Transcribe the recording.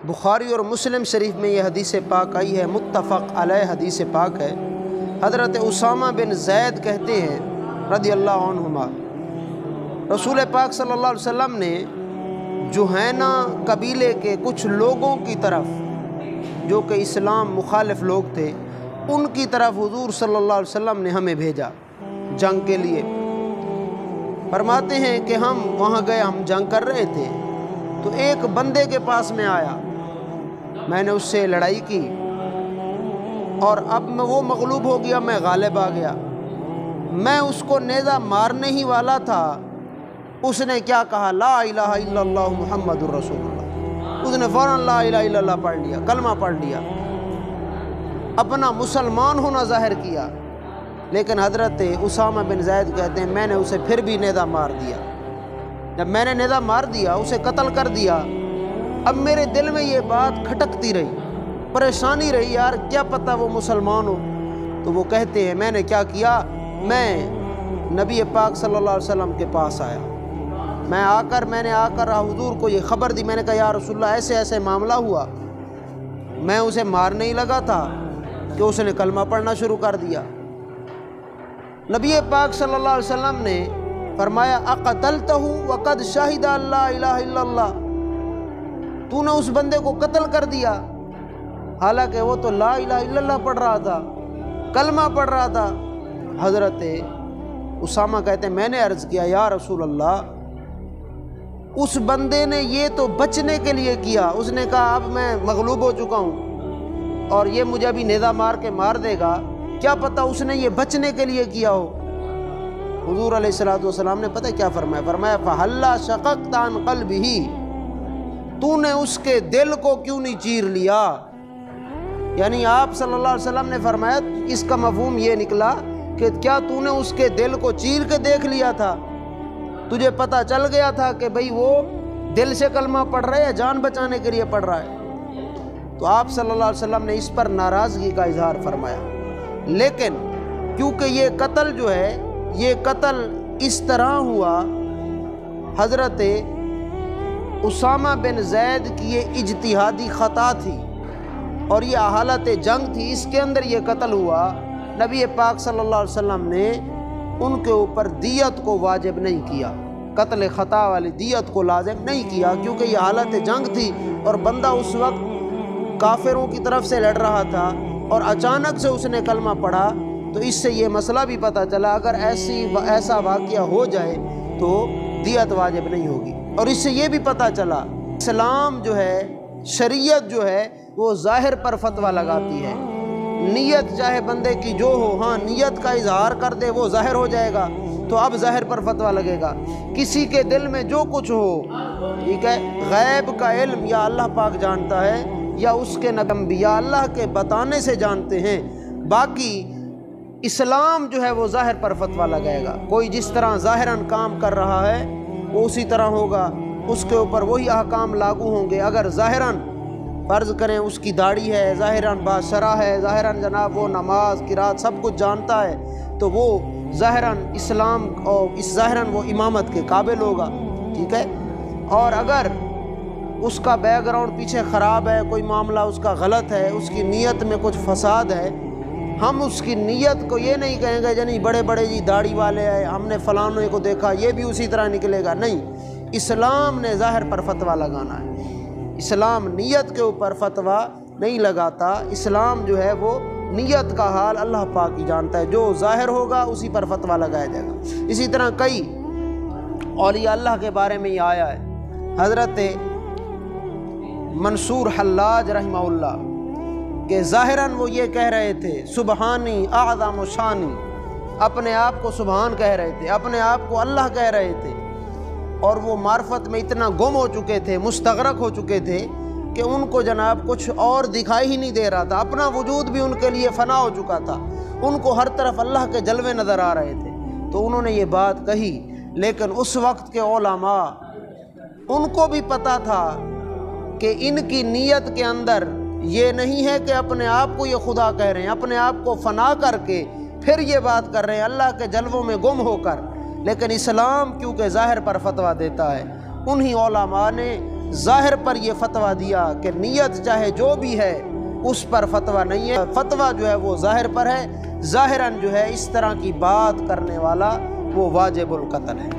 بخاری اور مسلم شریف میں یہ حدیث پاک آئی ہے، متفق علیہ حدیث پاک ہے۔ حضرت اسامہ بن زید کہتے ہیں رضی اللہ عنہما، رسول پاک صلی اللہ علیہ وسلم نے جہینہ قبیلے کے کچھ لوگوں کی طرف، جو کہ اسلام مخالف لوگ تھے، ان کی طرف حضور صلی اللہ علیہ وسلم نے ہمیں بھیجا جنگ کے لیے۔ فرماتے ہیں کہ ہم وہاں گئے، ہم جنگ کر رہے تھے، تو ایک بندے کے پاس میں آیا، میں نے اس سے لڑائی کی اور اب میں وہ مغلوب ہو گیا، میں غالب آ گیا۔ میں اس کو نیزہ مارنے ہی والا تھا، اس نے کیا کہا؟ لا الہ الا اللہ محمد الرسول اللہ۔ اس نے فوراً لا الہ الا اللہ پڑھ لیا، کلمہ پڑھ لیا، اپنا مسلمان ہونا ظاہر کیا۔ لیکن حضرت اسامہ بن زید کہتے ہیں میں نے اسے پھر بھی نیزہ مار دیا۔ جب میں نے نیزہ مار دیا، اسے قتل کر دیا، اب میرے دل میں یہ بات کھٹکتی رہی، پریشانی رہی، یار کیا پتہ وہ مسلمان ہو۔ تو وہ کہتے ہیں میں نے کیا کیا، میں نبی پاک صلی اللہ علیہ وسلم کے پاس آیا، میں نے آ کر حضور کو یہ خبر دی۔ میں نے کہا یا رسول اللہ ایسے ایسے معاملہ ہوا، میں اسے مارنے ہی لگا تھا کہ اس نے کلمہ پڑھنا شروع کر دیا۔ نبی پاک صلی اللہ علیہ وسلم نے فرمایا اقتلتہ وقد شہد لا الہ الا اللہ، تو نے اس بندے کو قتل کر دیا، حالانکہ وہ تو لا الہ الا اللہ پڑھ رہا تھا، کلمہ پڑھ رہا تھا۔ حضرت اسامہ کہتے ہیں میں نے عرض کیا یا رسول اللہ، اس بندے نے یہ تو بچنے کے لیے کیا، اس نے کہا اب میں مغلوب ہو چکا ہوں اور یہ مجھے ابھی نیزہ مار کے مار دے گا، کیا پتہ اس نے یہ بچنے کے لیے کیا ہو۔ حضور علیہ الصلوۃ والسلام نے پتہ کیا فرمایا؟ فرمایا فَحَلَّا شَقَقْتَ عَنْ قَلْبِهِ، تو نے اس کے دل کو کیوں نہیں چیر لیا؟ یعنی آپ صلی اللہ علیہ وسلم نے فرمایا، اس کا مفہوم یہ نکلا کہ کیا تو نے اس کے دل کو چیر کے دیکھ لیا تھا؟ تجھے پتہ چل گیا تھا کہ بھئی وہ دل سے کلمہ پڑھ رہا ہے یا جان بچانے کے لیے پڑھ رہا ہے؟ تو آپ صلی اللہ علیہ وسلم نے اس پر ناراضگی کا اظہار فرمایا۔ لیکن کیونکہ یہ قتل جو ہے، یہ قتل اس طرح ہوا، حضرت اسامہ بن زید کی یہ اجتہادی خطا تھی اور یہ حالت جنگ تھی، اس کے اندر یہ قتل ہوا۔ نبی پاک صلی اللہ علیہ وسلم نے ان کے اوپر دیت کو واجب نہیں کیا، قتل خطا والی دیت کو لازم نہیں کیا، کیونکہ یہ حالت جنگ تھی اور بندہ اس وقت کافروں کی طرف سے لڑ رہا تھا اور اچانک سے اس نے کلمہ پڑھا۔ تو اس سے یہ مسئلہ بھی پتہ چلا اگر ایسا واقعہ ہو جائے تو دیت واجب نہیں ہوگی۔ اور اس سے یہ بھی پتہ چلا اسلام جو ہے، شریعت جو ہے، وہ ظاہر پر فتویٰ لگاتی ہے۔ نیت چاہے بندے کی جو ہو، ہاں نیت کا اظہار کر دے وہ ظاہر ہو جائے گا، تو اب ظاہر پر فتویٰ لگے گا۔ کسی کے دل میں جو کچھ ہو، ٹھیک ہے، غیب کا علم یا اللہ پاک جانتا ہے یا اس کے نبی انبیاء اللہ کے بتانے سے جانتے ہیں، باقی اسلام جو ہے وہ ظاہر پر فتویٰ لگائے گا۔ کوئی جس طرح ظاہراً کام کر رہا ہے وہ اسی طرح ہوگا، اس کے اوپر وہی احکام لاگو ہوں گے۔ اگر ظاہراً فرض کریں اس کی داڑھی ہے، ظاہراً باشرہ ہے، ظاہراً جناب وہ نماز قرات سب کچھ جانتا ہے، تو وہ ظاہراً اسلام اور اس ظاہراً وہ امامت کے قابل ہوگا، ٹھیک ہے۔ اور اگر اس کا بیک گراؤنڈ پیچھے خراب ہے، کوئی معاملہ اس کا غلط ہے، اس کی نیت میں کچھ فساد ہے، ہم اس کی نیت کو یہ نہیں کہیں گے جنی بڑے بڑے جی داڑھی والے ہیں، ہم نے فلانے کو دیکھا یہ بھی اسی طرح نکلے گا، نہیں۔ اسلام نے ظاہر پر فتویٰ لگانا ہے، اسلام نیت کے اوپر فتویٰ نہیں لگاتا۔ اسلام جو ہے وہ نیت کا حال اللہ پاک ہی جانتا ہے، جو ظاہر ہوگا اسی پر فتویٰ لگایا جائے گا۔ اسی طرح کئی اولیاء اللہ کے بارے میں یہ آیا ہے، حضرت منصور حلاج رحمہ اللہ کہ ظاہراً وہ یہ کہہ رہے تھے سبحانی اعظم شانی، اپنے آپ کو سبحان کہہ رہے تھے، اپنے آپ کو اللہ کہہ رہے تھے، اور وہ معرفت میں اتنا گم ہو چکے تھے، مستغرق ہو چکے تھے کہ ان کو جناب کچھ اور دکھائی ہی نہیں دے رہا تھا، اپنا وجود بھی ان کے لیے فنا ہو چکا تھا، ان کو ہر طرف اللہ کے جلوے نظر آ رہے تھے۔ تو انہوں نے یہ بات کہی، لیکن اس وقت کے علماء ان کو بھی پتہ تھا کہ ان کی نیت کے اندر یہ نہیں ہے کہ اپنے آپ کو یہ خدا کہہ رہے ہیں، اپنے آپ کو فنا کر کے پھر یہ بات کر رہے ہیں اللہ کے جلووں میں گم ہو کر، لیکن اسلام کیونکہ ظاہر پر فتویٰ دیتا ہے، انہی علماء نے ظاہر پر یہ فتویٰ دیا کہ نیت چاہے جو بھی ہے اس پر فتویٰ نہیں ہے، فتویٰ جو ہے وہ ظاہر پر ہے، ظاہراً جو ہے اس طرح کی بات کرنے والا وہ واجب القتل ہے۔